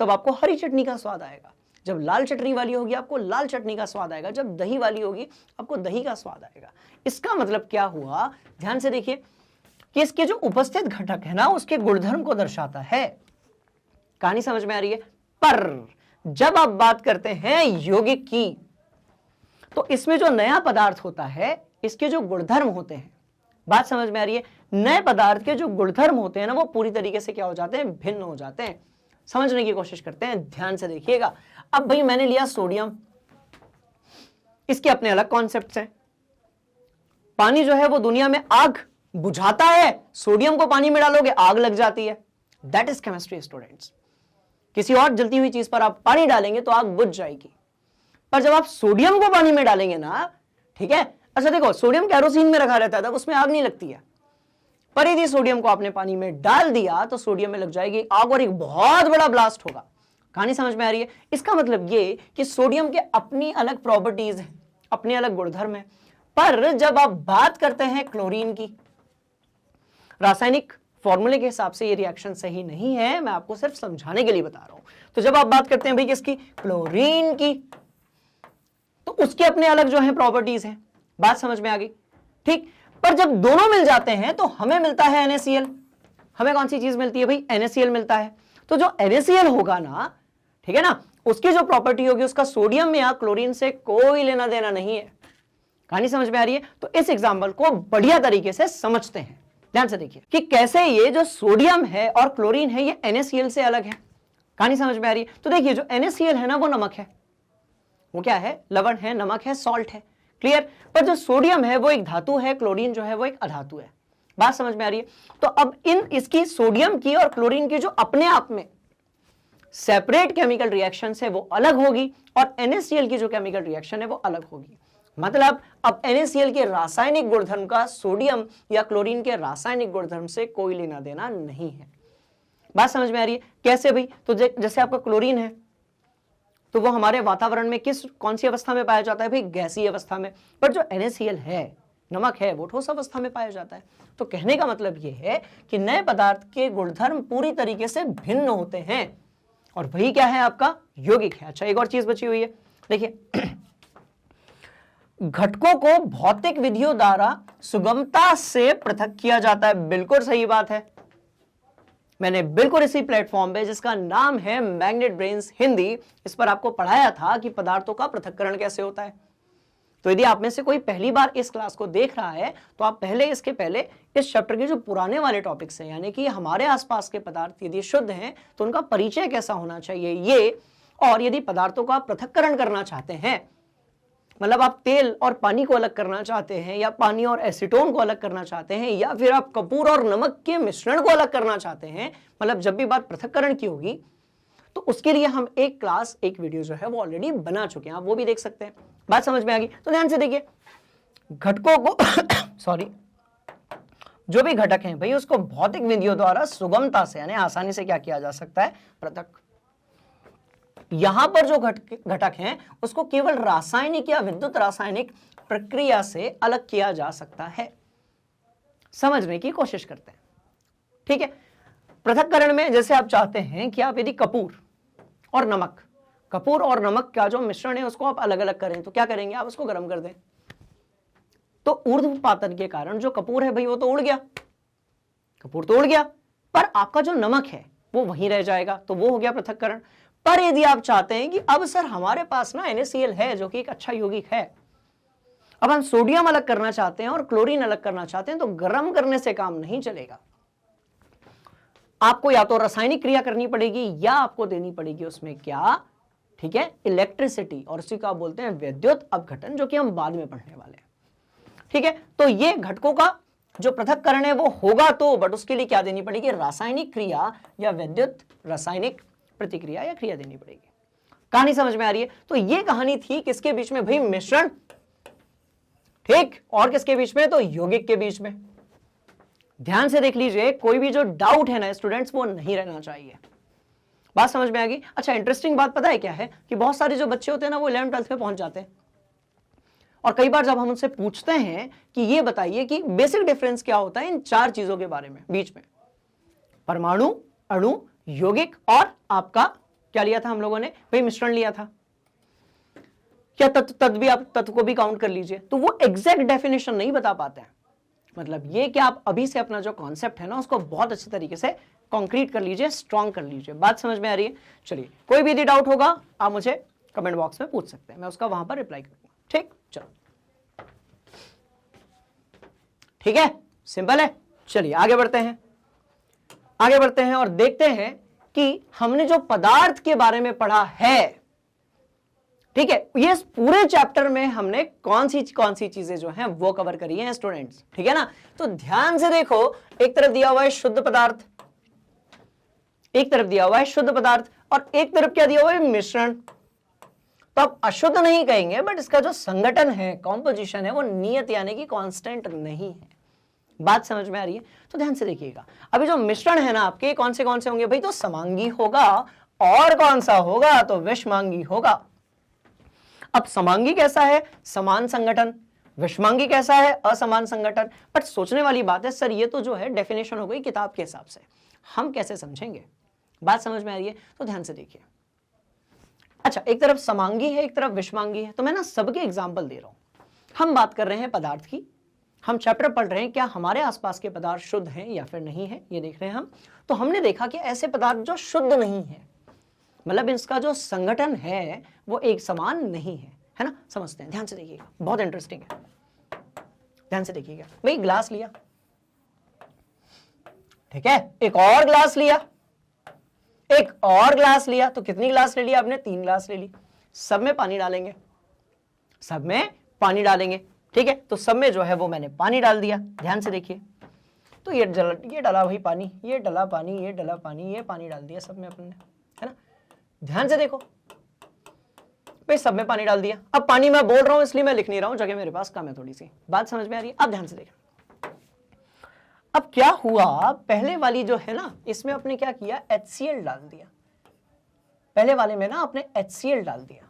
तब आपको हरी चटनी का स्वाद आएगा, जब लाल चटनी वाली होगी आपको लाल चटनी का स्वाद आएगा, जब दही वाली होगी आपको दही का स्वाद आएगा। इसका मतलब क्या हुआ, ध्यान से देखिए कि इसके जो उपस्थित घटक है ना उसके गुणधर्म को दर्शाता है। कहानी समझ में आ रही है? पर जब आप बात करते हैं यौगिक की तो इसमें जो नया पदार्थ होता है इसके जो गुणधर्म होते हैं, बात समझ में आ रही है, नए पदार्थ के जो गुणधर्म होते हैं ना वो पूरी तरीके से क्या हो जाते हैं, भिन्न हो जाते हैं। समझने की कोशिश करते हैं, ध्यान से देखिएगा। अब भाई मैंने लिया सोडियम, इसके अपने अलग कॉन्सेप्ट्स हैं। पानी जो है वो दुनिया में आग बुझाता है, सोडियम को पानी में डालोगे आग लग जाती है। That is chemistry students. किसी और जलती हुई चीज पर आप पानी डालेंगे तो आग बुझ जाएगी, पर जब आप सोडियम को पानी में डालेंगे ना, ठीक है, अच्छा देखो सोडियम कैरोसिन में रखा रहता है तब उसमें आग नहीं लगती है, पर यदि सोडियम को आपने पानी में डाल दिया तो सोडियम में लग जाएगी आग और एक बहुत बड़ा ब्लास्ट होगा। कहानी समझ में आ रही है? इसका मतलब ये कि सोडियम के अपनी अलग प्रॉपर्टीज हैं, अपने अलग गुणधर्म है। पर जब आप बात करते हैं क्लोरीन की, रासायनिक फॉर्मूले के हिसाब से ये रिएक्शन सही नहीं है, मैं आपको सिर्फ समझाने के लिए बता रहा हूं। तो जब आप बात करते हैं भाई किसकी, क्लोरीन की, तो उसके अपने अलग जो है प्रॉपर्टीज हैं। बात समझ में आ गई? ठीक। पर जब दोनों मिल जाते हैं तो हमें मिलता है NaCl। हमें कौन सी चीज मिलती है भाई, NaCl मिलता है। तो जो NaCl होगा ना, ठीक है ना, उसकी जो प्रॉपर्टी होगी उसका सोडियम या क्लोरीन से कोई लेना देना नहीं है। कहानी समझ में आ रही है? तो इस एग्जाम्पल को बढ़िया तरीके से समझते हैं। ध्यान से देखिए कि कैसे ये जो सोडियम है और क्लोरीन है ये NaCl से अलग है। कहानी समझ में आ रही है? तो देखिए जो NaCl है ना वो नमक है, वो क्या है, लवण है, नमक है, सॉल्ट है, क्लियर। पर जो सोडियम है वो एक धातु है, क्लोरीन जो है वो एक अधातु है। बात समझ में आ रही है? तो अब इसकी सोडियम की और क्लोरीन की जो अपने आप में सेपरेट केमिकल रिएक्शन है वो अलग होगी और NaCl की जो केमिकल रिएक्शन है वो अलग होगी। मतलब अब NaCl के रासायनिक गुणधर्म का सोडियम या क्लोरीन के रासायनिक गुणधर्म से कोई लेना देना नहीं है। बात समझ में आ रही है? कैसे भाई? तो जैसे आपका क्लोरीन है तो वो हमारे वातावरण में कौन सी अवस्था में पाया जाता है भाई, गैसीय अवस्था में। पर जो NaCl है, नमक है, वो ठोस अवस्था में पाया जाता है। तो कहने का मतलब ये है कि नए पदार्थ के गुणधर्म पूरी तरीके से भिन्न होते हैं और वही क्या है, आपका यौगिक है। अच्छा एक और चीज बची हुई है, देखिए घटकों को भौतिक विधियों द्वारा सुगमता से पृथक किया जाता है। बिल्कुल सही बात है, मैंने बिल्कुल इसी प्लेटफॉर्म पे जिसका नाम है मैग्नेट ब्रेन्स हिंदी, इस पर आपको पढ़ाया था कि पदार्थों का पृथक्करण कैसे होता है। तो यदि आप में से कोई पहली बार इस क्लास को देख रहा है तो आप इसके पहले इस चैप्टर के जो पुराने वाले टॉपिक्स हैं, यानी कि हमारे आसपास के पदार्थ यदि शुद्ध हैं तो उनका परिचय कैसा होना चाहिए ये, और यदि पदार्थों का पृथक्करण करना चाहते हैं, मतलब आप तेल और पानी को अलग करना चाहते हैं या पानी और एसीटोन को अलग करना चाहते हैं या फिर आप कपूर और नमक के मिश्रण को अलग करना चाहते हैं, मतलब जब भी बात पृथक्करण की होगी तो उसके लिए हम एक वीडियो जो है वो ऑलरेडी बना चुके हैं, आप वो भी देख सकते हैं। बात समझ में आ गई? तो ध्यान से देखिए घटकों को सॉरी जो भी घटक हैं भाई उसको भौतिक विधियों द्वारा सुगमता से यानी आसानी से क्या किया जा सकता है, पृथक। यहां पर जो घटक हैं उसको केवल रासायनिक या विद्युत रासायनिक प्रक्रिया से अलग किया जा सकता है। समझने की कोशिश करते हैं, ठीक है। पृथक्करण में जैसे आप चाहते हैं कि आप यदि कपूर और नमक का जो मिश्रण है उसको आप अलग अलग करें तो क्या करेंगे, आप उसको गर्म कर दें। तो ऊर्ध्वपातन के कारण जो कपूर है भाई वो तो उड़ गया, कपूर तो उड़ गया, पर आपका जो नमक है वो वहीं रह जाएगा, तो वो हो गया पृथक्करण। पर यदि आप चाहते हैं कि अब सर हमारे पास ना NaCl है जो कि एक अच्छा यौगिक है, अब हम सोडियम अलग करना चाहते हैं और क्लोरीन अलग करना चाहते हैं, तो गर्म करने से काम नहीं चलेगा, आपको या तो रासायनिक क्रिया करनी पड़ेगी या आपको देनी पड़ेगी उसमें क्या, ठीक है, इलेक्ट्रिसिटी, और उसी का बोलते हैं विद्युत अपघटन, जो कि हम बाद में पढ़ने वाले हैं, ठीक है। तो ये घटकों का जो पृथक्करण है वो होगा तो, बट उसके लिए क्या देनी पड़ेगी, रासायनिक क्रिया या विद्युत रासायनिक प्रतिक्रिया या क्रिया देनी पड़ेगी। कहानी समझ में आ रही है? तो ये कहानी थी किसके बीच में भाई, मिश्रण, ठीक, और किसके बीच में, तो यौगिक के बीच में। ध्यान से देख लीजिए, कोई भी जो डाउट है ना स्टूडेंट्स वो नहीं रहना चाहिए। बात समझ में आ गई? अच्छा इंटरेस्टिंग बात पता है क्या है कि बहुत सारे जो बच्चे होते हैं ना वो 11th 12th में पहुंच जाते हैं और कई बार जब हम उनसे पूछते हैं कि ये बताइए कि बेसिक डिफरेंस क्या होता है इन चार चीजों के बारे में बीच में, परमाणु, अणु, यौगिक और आपका क्या लिया था हम लोगों ने भाई, मिश्रण लिया था। क्या तत्व भी, आप तत्व को भी काउंट कर लीजिए। तो वो एग्जैक्ट डेफिनेशन नहीं बता पाते हैं, मतलब ये कि आप अभी से अपना जो कॉन्सेप्ट है ना उसको बहुत अच्छे तरीके से कॉन्क्रीट कर लीजिए, स्ट्रॉन्ग कर लीजिए। बात समझ में आ रही है? चलिए, कोई भी यदि डाउट होगा आप मुझे कमेंट बॉक्स में पूछ सकते हैं, मैं उसका वहां पर रिप्लाई करूंगा। ठीक, चलो ठीक है, सिंपल है। चलिए आगे बढ़ते हैं, आगे बढ़ते हैं और देखते हैं कि हमने जो पदार्थ के बारे में पढ़ा है, ठीक है, ये पूरे चैप्टर में हमने कौन सी चीजें जो हैं वो कवर करी हैं स्टूडेंट्स, ठीक है ना। तो ध्यान से देखो, एक तरफ दिया हुआ है शुद्ध पदार्थ, एक तरफ दिया हुआ है शुद्ध पदार्थ, और एक तरफ क्या दिया हुआ है, मिश्रण। तो आप अशुद्ध नहीं कहेंगे, बट इसका जो संगठन है, कॉम्पोजिशन है, वो नियत यानी कि कांस्टेंट नहीं है। बात समझ में आ रही है? तो ध्यान से देखिएगा, अभी जो मिश्रण है ना आपके, कौन से होंगे भाई, तो समांगी होगा, और कौन सा होगा, तो विषमांगी होगा। अब समांगी कैसा है, समान संगठन, विषमांगी कैसा है, असमान संगठन। बट सोचने वाली बात है, सर ये तो जो है डेफिनेशन हो गई किताब के हिसाब से, हम कैसे समझेंगे? बात समझ में आ रही है? तो ध्यान से देखिए, अच्छा एक तरफ समांगी है, एक तरफ विषमांगी है, तो मैं ना सबके एग्जाम्पल दे रहा हूं। हम बात कर रहे हैं पदार्थ की, हम चैप्टर पढ़ रहे हैं क्या हमारे आसपास के पदार्थ शुद्ध हैं या फिर नहीं है, ये देख रहे हैं हम। तो हमने देखा कि ऐसे पदार्थ जो शुद्ध नहीं है, मतलब इसका जो संगठन है वो एक समान नहीं है ना। समझते हैं, ध्यान से देखिएगा, बहुत इंटरेस्टिंग है, ध्यान से देखिएगा। भाई ग्लास लिया, ठीक है, एक और ग्लास लिया, एक और ग्लास लिया, तो कितनी ग्लास ले लिया आपने, 3 ग्लास ले ली। सब में पानी डालेंगे, सब में पानी डालेंगे, ठीक है। तो सब में जो है वो मैंने पानी डाल दिया, ध्यान से देखिए। तो ये डाला वही पानी, ये डला पानी, ये डला पानी, ये पानी डाल दिया सब में अपने, है ना। ध्यान से देखो भाई, सब में पानी डाल दिया। अब पानी मैं बोल रहा हूं इसलिए मैं लिख नहीं रहा हूं, जगह मेरे पास कम है थोड़ी सी। बात समझ में आ रही है? अब ध्यान से देखो, अब क्या हुआ, पहले वाली जो है ना इसमें आपने क्या किया, HCl डाल दिया। पहले वाले में ना आपने HCl डाल दिया,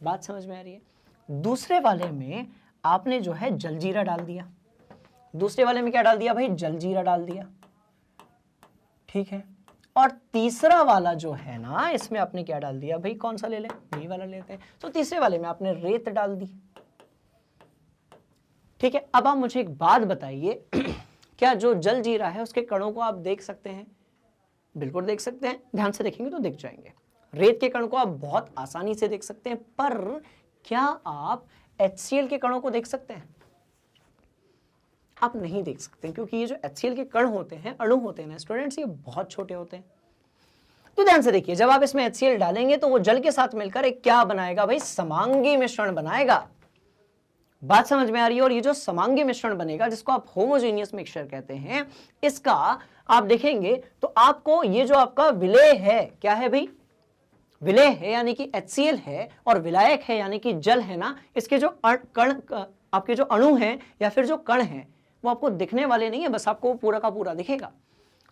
बात समझ में आ रही है। दूसरे वाले में आपने जो है जलजीरा डाल दिया। दूसरे वाले में क्या डाल दिया भाई, जलजीरा डाल दिया, ठीक है। और तीसरा वाला जो है ना इसमें आपने क्या डाल दिया भाई, कौन सा ले लें, यही वाला लेते हैं। तो तीसरे वाले में आपने रेत डाल दी, ठीक है। अब आप मुझे एक बात बताइए, क्या जो जलजीरा है उसके कणों को आप देख सकते हैं? बिल्कुल देख सकते हैं, ध्यान से देखेंगे तो दिख जाएंगे। रेत के कण को आप बहुत आसानी से देख सकते हैं, पर क्या आप HCl के कणों को देख सकते हैं? आप नहीं देख सकते, क्योंकि ये जो HCl के कण होते हैं, अणु होते हैं ना स्टूडेंट्स, ये बहुत छोटे होते हैं। तो ध्यान से देखिए, जब आप इसमें HCl डालेंगे तो वो जल के साथ मिलकर एक क्या बनाएगा भाई, समांगी मिश्रण बनाएगा। बात समझ में आ रही है? और ये जो समांगी मिश्रण बनेगा, जिसको आप होमोजेनियस मिक्सचर कहते हैं, इसका आप देखेंगे तो आपको ये जो आपका विलेय है, क्या है भाई, विलेय है यानी कि HCl है, और विलायक है यानी कि जल है ना, इसके जो कण, आपके जो अणु हैं या फिर जो कण हैं वो आपको दिखने वाले नहीं है, बस आपको पूरा का पूरा दिखेगा।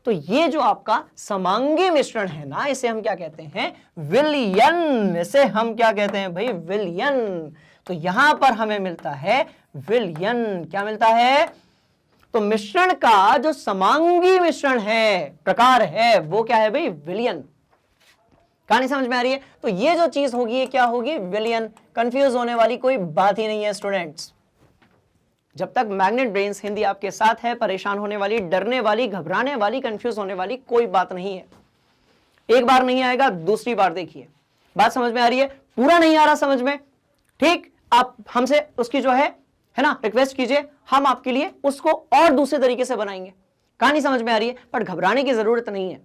तो ये जो आपका समांगी मिश्रण है ना, इसे हम क्या कहते हैं, विलयन। इसे हम क्या कहते हैं भाई, विलयन। तो यहां पर हमें मिलता है विलयन। क्या मिलता है? तो मिश्रण का जो समांगी मिश्रण है, प्रकार है, वो क्या है भाई, विलयन। कहानी समझ में आ रही है? तो ये जो चीज होगी ये क्या होगी, विलयन। कंफ्यूज होने वाली कोई बात ही नहीं है स्टूडेंट्स। जब तक मैग्नेट ब्रेन्स हिंदी आपके साथ है, परेशान होने वाली, डरने वाली, घबराने वाली, कंफ्यूज होने वाली कोई बात नहीं है। एक बार नहीं आएगा, दूसरी बार देखिए। बात समझ में आ रही है? पूरा नहीं आ रहा समझ में, ठीक, आप हमसे उसकी जो है ना रिक्वेस्ट कीजिए, हम आपके लिए उसको और दूसरे तरीके से बनाएंगे। कहानी समझ में आ रही है? पर घबराने की जरूरत नहीं है,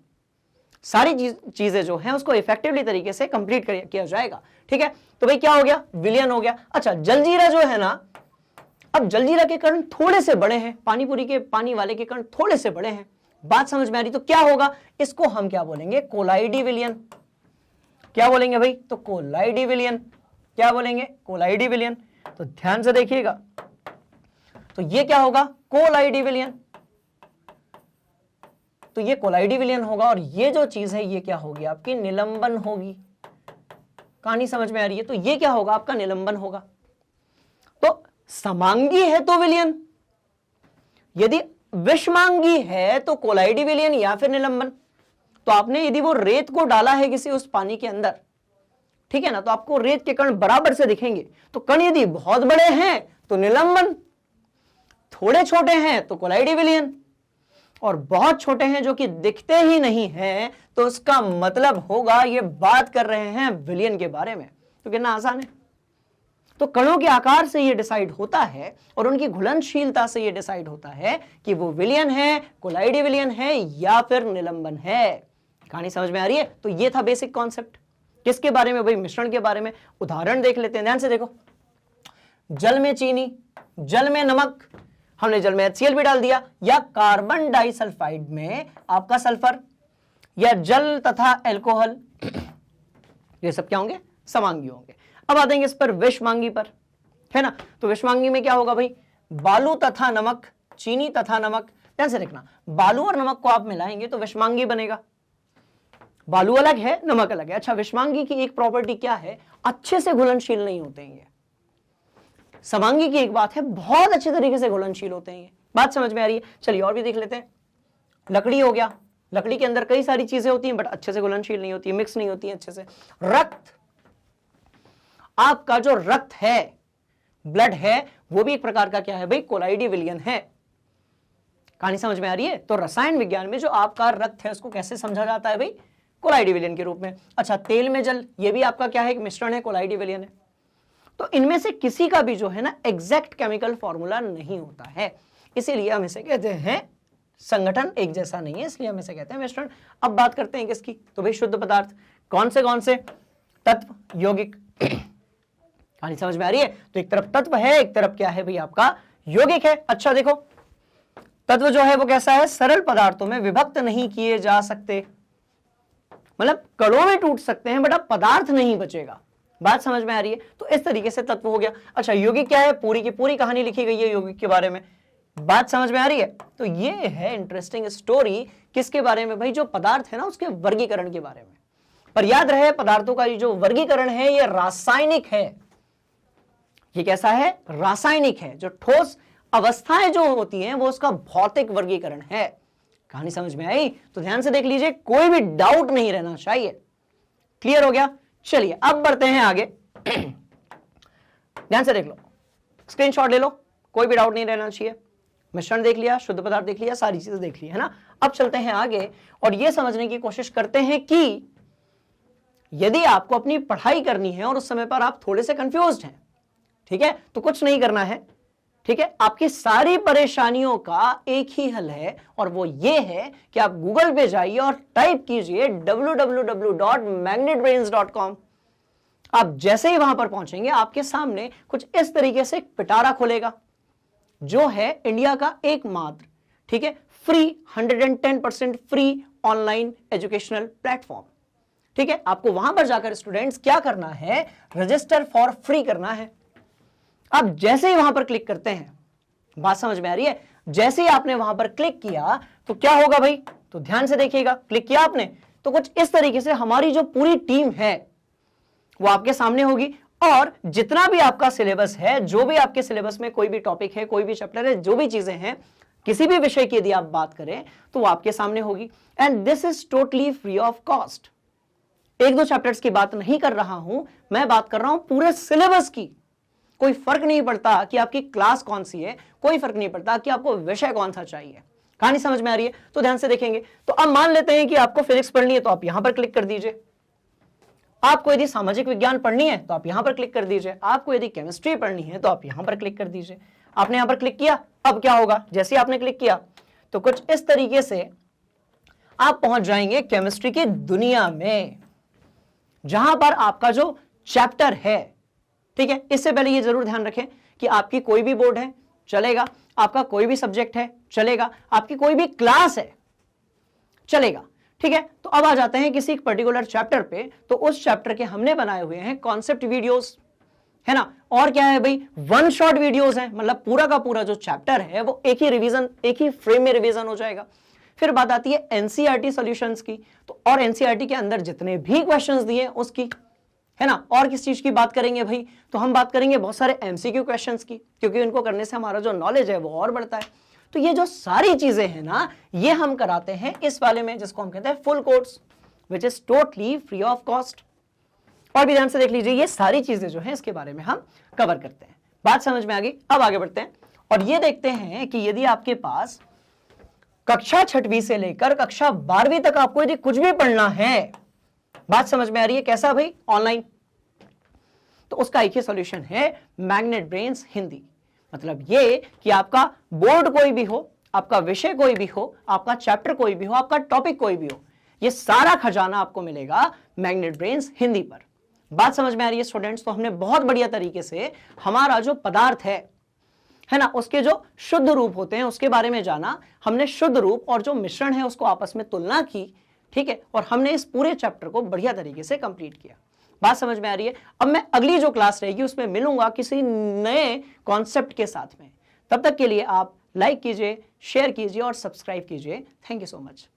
सारी चीजें जो हैं उसको इफेक्टिवली तरीके से कंप्लीट किया जाएगा, ठीक है। तो भाई क्या हो गया, विलयन हो गया। अच्छा, जलजीरा जो है ना, अब जलजीरा के कण थोड़े से बड़े हैं, पानीपुरी के पानी वाले के कण थोड़े से बड़े हैं। बात समझ में आ रही? तो क्या होगा, इसको हम क्या बोलेंगे, कोलाइडी विलयन। क्या बोलेंगे भाई, तो कोलाइडी विलयन। क्या बोलेंगे, कोलाइडी विलयन। तो ध्यान से देखिएगा, तो ये क्या होगा, कोलाइडी विलयन। तो ये कोलाइडी विलयन होगा, और ये जो चीज है ये क्या होगी, आपकी निलंबन होगी। कहानी समझ में आ रही है? तो ये क्या होगा, आपका निलंबन होगा। तो समांगी है तो विलयन, यदि विषमांगी है तो कोलाइडी विलियन या फिर निलंबन। तो आपने यदि वो रेत को डाला है किसी उस पानी के अंदर, ठीक है ना, तो आपको रेत के कण बराबर से दिखेंगे। तो कण यदि बहुत बड़े हैं तो निलंबन, थोड़े छोटे हैं तो कोलाइडी विलियन, और बहुत छोटे हैं जो कि दिखते ही नहीं हैं तो उसका मतलब होगा ये बात कर रहे हैं विलियन के बारे में। तो कितना आसान है। तो कणों के आकार से ये डिसाइड होता है और उनकी घुलनशीलता से ये डिसाइड होता है कि वो विलियन है, कोलाइडी विलियन है या फिर निलंबन है। कहानी समझ में आ रही है। तो ये था बेसिक कॉन्सेप्ट। किसके बारे में भाई? मिश्रण के बारे में। उदाहरण देख लेते हैं, ध्यान से देखो। जल में चीनी, जल में नमक, हमने जल में HCl भी डाल दिया, या कार्बन डाइसल्फाइड में आपका सल्फर, या जल तथा अल्कोहल, ये सब क्या होंगे? समांगी होंगे। अब आते हैं इस पर विषमांगी पर, है ना। तो विषमांगी में क्या होगा भाई? बालू तथा नमक, चीनी तथा नमक। ध्यान से देखना, बालू और नमक को आप मिलाएंगे तो विषमांगी बनेगा। बालू अलग है, नमक अलग है। अच्छा, विषमांगी की एक प्रॉपर्टी क्या है? अच्छे से घुलनशील नहीं होते हैं ये। समांगी की एक बात है, बहुत अच्छे तरीके से घुलनशील होते हैं ये। बात समझ में आ रही है। चलिए और भी देख लेते हैं। लकड़ी हो गया, लकड़ी के अंदर कई सारी चीजें होती हैं बट अच्छे से घुलनशील नहीं होती है, मिक्स नहीं होती है अच्छे से। रक्त, आपका जो रक्त है, ब्लड है, वो भी एक प्रकार का क्या है भाई? कोलाइडी विलियन है। कहानी समझ में आ रही है। तो रसायन विज्ञान में जो आपका रक्त है उसको कैसे समझा जाता है भाई? कोलाइडी विलियन के रूप में। अच्छा, तेल में जल, ये भी आपका क्या है? एक मिश्रण है, कोलाइडी विलियन है। तो इनमें से किसी का भी जो है ना एग्जैक्ट केमिकल फॉर्मूला नहीं होता है, इसीलिए हम इसे कहते हैं संगठन एक जैसा नहीं है, इसलिए हम इसे कहते हैं मिश्रण। अब बात करते हैं किसकी? तो भाई शुद्ध पदार्थ। कौन से तत्व? यौगिक। कहानी समझ में आ रही है। तो एक तरफ तत्व है, एक तरफ क्या है भाई? आपका यौगिक है। अच्छा देखो, तत्व जो है वो कैसा है? सरल पदार्थों में विभक्त नहीं किए जा सकते, मतलब कणों में टूट सकते हैं बट अब पदार्थ नहीं बचेगा। बात समझ में आ रही है। तो इस तरीके से तत्व हो गया। अच्छा, यौगिक क्या है? पूरी की पूरी कहानी लिखी गई है यौगिक के बारे में। बात समझ में आ रही है। तो ये है इंटरेस्टिंग स्टोरी किसके बारे में भाई? जो पदार्थ है ना उसके वर्गीकरण के बारे में। पर याद रहे, पदार्थों का ये जो वर्गीकरण है ये रासायनिक है। ये कैसा है? रासायनिक है। जो ठोस अवस्थाएं जो होती हैं वो उसका भौतिक वर्गीकरण है। कहानी समझ में आई? तो ध्यान से देख लीजिए, कोई भी डाउट नहीं रहना चाहिए। क्लियर हो गया? चलिए अब बढ़ते हैं आगे। ध्यान से देख लो, स्क्रीनशॉट ले लो, कोई भी डाउट नहीं रहना चाहिए। मिश्रण देख लिया, शुद्ध पदार्थ देख लिया, सारी चीजें देख ली है ना। अब चलते हैं आगे और यह समझने की कोशिश करते हैं कि यदि आपको अपनी पढ़ाई करनी है और उस समय पर आप थोड़े से कंफ्यूज्ड हैं, ठीक है, तो कुछ नहीं करना है। ठीक है, आपकी सारी परेशानियों का एक ही हल है और वो ये है कि आप गूगल पे जाइए और टाइप कीजिए www.magnetbrains.com। आप जैसे ही वहां पर पहुंचेंगे आपके सामने कुछ इस तरीके से एक पिटारा खुलेगा जो है इंडिया का एकमात्र, ठीक है, free 110% free online educational platform. ठीक है, आपको वहां पर जाकर स्टूडेंट्स क्या करना है? रजिस्टर फॉर फ्री करना है। अब जैसे ही वहां पर क्लिक करते हैं, बात समझ में आ रही है, जैसे ही आपने वहां पर क्लिक किया तो क्या होगा भाई? तो ध्यान से देखिएगा, क्लिक किया आपने तो कुछ इस तरीके से हमारी जो पूरी टीम है वो आपके सामने होगी और जितना भी आपका सिलेबस है, जो भी आपके सिलेबस में कोई भी टॉपिक है, कोई भी चैप्टर है, जो भी चीजें हैं, किसी भी विषय की यदि आप बात करें तो वो आपके सामने होगी। And this is totally free of cost. एक दो चैप्टर्स की बात नहीं कर रहा हूं, मैं बात कर रहा हूं पूरे सिलेबस की। कोई फर्क नहीं पड़ता कि आपकी क्लास कौन सी है, कोई फर्क नहीं पड़ता कि आपको विषय कौन सा चाहिए। कहानी समझ में आ रही है? तो ध्यान से देखेंगे। तो अब मान लेते हैं कि आपको फिजिक्स पढ़नी है तो आप यहां पर क्लिक कर दीजिए। आपको यदि सामाजिक विज्ञान पढ़नी है तो आप यहां पर क्लिक कर दीजिए। आपको यदि केमिस्ट्री पढ़नी है तो आप यहां पर क्लिक कर दीजिए। आपने यहां पर क्लिक किया, अब क्या होगा? जैसे ही आपने क्लिक किया तो कुछ इस तरीके से आप पहुंच जाएंगे केमिस्ट्री की दुनिया में, जहां पर आपका जो चैप्टर है, ठीक है। इससे पहले ये जरूर ध्यान रखें कि आपकी कोई भी बोर्ड है चलेगा, आपका कोई भी सब्जेक्ट है चलेगा, आपकी कोई भी क्लास है चलेगा, ठीक है। तो अब आ जाते हैं किसी पर्टिकुलर चैप्टर पे। तो उस चैप्टर के हमने बनाए हुए हैं कॉन्सेप्ट वीडियोस, है ना। और क्या है भाई? वन शॉट वीडियोस हैं, मतलब पूरा का पूरा जो चैप्टर है वो एक ही रिवीजन, एक ही फ्रेम में रिवीजन हो जाएगा। फिर बात आती है एनसीईआरटी सॉल्यूशंस की, तो और एनसीईआरटी के अंदर जितने भी क्वेश्चंस दिए उसकी, है ना। और किस चीज की बात करेंगे भाई? तो हम बात करेंगे बहुत सारे एमसीक्यू क्वेश्चंस की, क्योंकि इनको करने से हमारा जो नॉलेज है वो और बढ़ता है। तो ये जो सारी चीजें हैं ना, ये हम कराते हैं इस वाले में, जिसको हम कहते हैं full course, which is totally free of cost. और भी ध्यान से देख लीजिए, ये सारी चीजें जो है इसके बारे में हम कवर करते हैं। बात समझ में आ गई? अब आगे बढ़ते हैं और ये देखते हैं कि यदि आपके पास कक्षा 6वीं से लेकर कक्षा 12वीं तक आपको यदि कुछ भी पढ़ना है, बात समझ में आ रही है? कैसा भाई? ऑनलाइन। तो उसका एक ही सॉल्यूशन है, मैग्नेट ब्रेन्स हिंदी। मतलब ये कि आपका बोर्ड कोई भी हो, आपका विषय कोई भी हो, आपका चैप्टर कोई भी हो, आपका टॉपिक कोई भी हो, ये सारा खजाना आपको मिलेगा मैग्नेट ब्रेन्स हिंदी पर। बात समझ में आ रही है स्टूडेंट्स? तो हमने बहुत बढ़िया तरीके से हमारा जो पदार्थ है ना, उसके जो शुद्ध रूप होते हैं उसके बारे में जाना, हमने शुद्ध रूप और जो मिश्रण है उसको आपस में तुलना की, ठीक है, और हमने इस पूरे चैप्टर को बढ़िया तरीके से कंप्लीट किया। बात समझ में आ रही है? अब मैं अगली जो क्लास रहेगी उसमें मिलूंगा किसी नए कॉन्सेप्ट के साथ में। तब तक के लिए आप लाइक कीजिए, शेयर कीजिए और सब्सक्राइब कीजिए। Thank you so much.